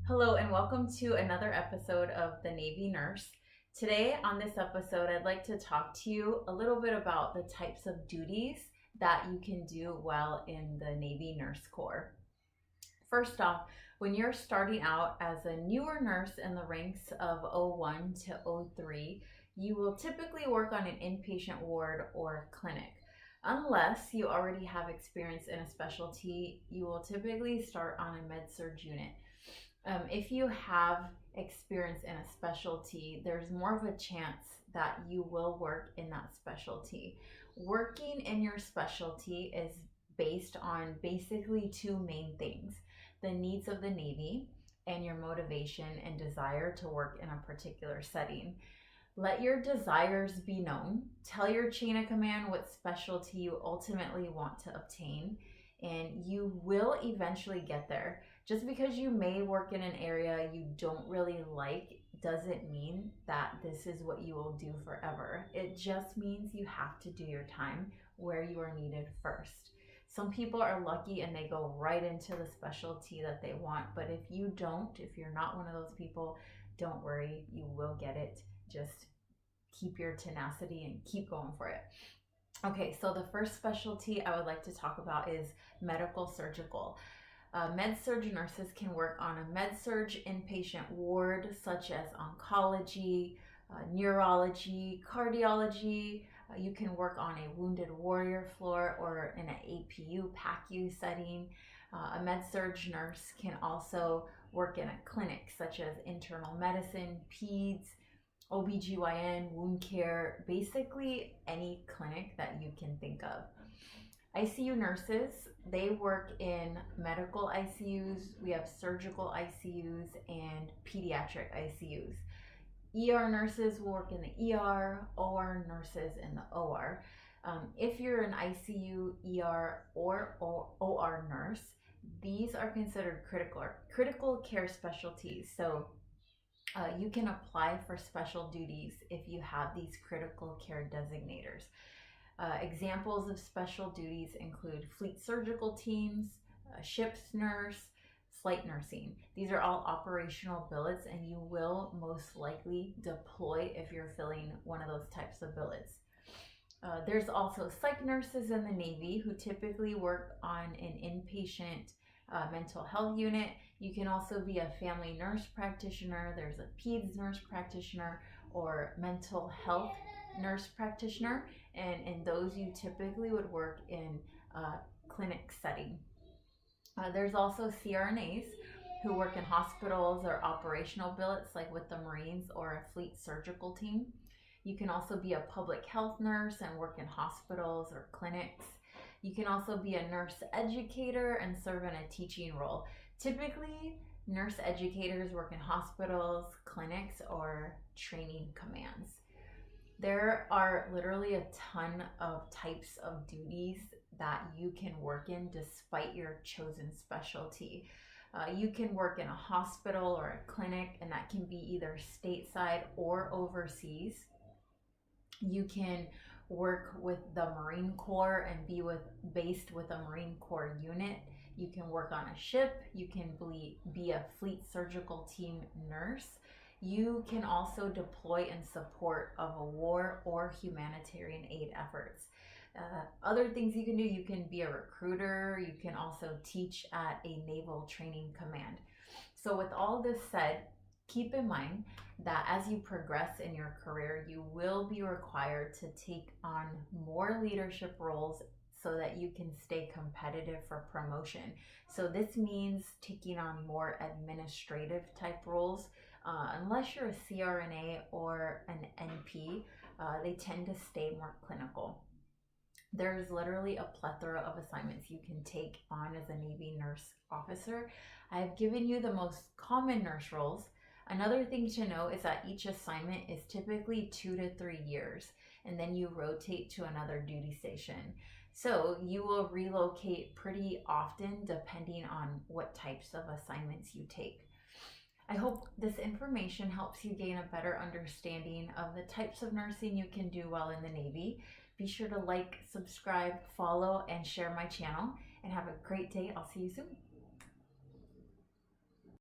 Hello and welcome to another episode of The Navy Nurse. Today on this episode, I'd like to talk to you a little bit about the types of duties that you can do while in the Navy Nurse Corps. First off, when you're starting out as a newer nurse in the ranks of 01 to 03, you will typically work on an inpatient ward or clinic. Unless you already have experience in a specialty, you will typically start on a med-surg unit. If you have experience in a specialty, there's more of a chance that you will work in that specialty. Working in your specialty is based on basically two main things: the needs of the Navy and your motivation and desire to work in a particular setting. Let your desires be known. Tell your chain of command what specialty you ultimately want to obtain, and you will eventually get there. Just because you may work in an area you don't really like doesn't mean that this is what you will do forever. It just means you have to do your time where you are needed first. Some people are lucky and they go right into the specialty that they want, but if you don't, if you're not one of those people, don't worry, you will get it. Just keep your tenacity and keep going for it. Okay, so the first specialty I would like to talk about is medical surgical. Med-surg nurses can work on a med-surg inpatient ward such as oncology, neurology, cardiology. You can work on a wounded warrior floor or in an APU, PACU setting. A med-surg nurse can also work in a clinic such as internal medicine, peds, OBGYN, wound care, basically any clinic that you can think of. ICU nurses, they work in medical ICUs. We have surgical ICUs and pediatric ICUs. ER nurses will work in the ER, OR nurses in the OR. If you're an ICU, ER, or OR nurse, these are considered critical care specialties. So you can apply for special duties if you have these critical care designators. Examples of special duties include fleet surgical teams, ship's nurse, flight nursing. These are all operational billets, and you will most likely deploy if you're filling one of those types of billets. There's also psych nurses in the Navy who typically work on an inpatient mental health unit. You can also be a family nurse practitioner. There's a peds nurse practitioner or mental health nurse practitioner, and in those you typically would work in a clinic setting. There's also CRNAs who work in hospitals or operational billets like with the Marines or a fleet surgical team. You can also be a public health nurse and work in hospitals or clinics. You can also be a nurse educator and serve in a teaching role. Typically, nurse educators work in hospitals, clinics, or training commands. There are literally a ton of types of duties that you can work in despite your chosen specialty. You can work in a hospital or a clinic, and that can be either stateside or overseas. You can work with the Marine Corps and be based with a Marine Corps unit. You can work on a ship. You can be a fleet surgical team nurse. You can also deploy in support of a war or humanitarian aid efforts. Other things you can do, you can be a recruiter. You can also teach at a naval training command. So with all this said, keep in mind that as you progress in your career, you will be required to take on more leadership roles so that you can stay competitive for promotion. So this means taking on more administrative type roles. Unless you're a CRNA or an NP, they tend to stay more clinical. There's literally a plethora of assignments you can take on as a Navy nurse officer. I've given you the most common nurse roles. Another thing to know is that each assignment is typically 2 to 3 years, and then you rotate to another duty station. So you will relocate pretty often depending on what types of assignments you take. I hope this information helps you gain a better understanding of the types of nursing you can do while in the Navy. Be sure to like, subscribe, follow, and share my channel, and have a great day. I'll see you soon.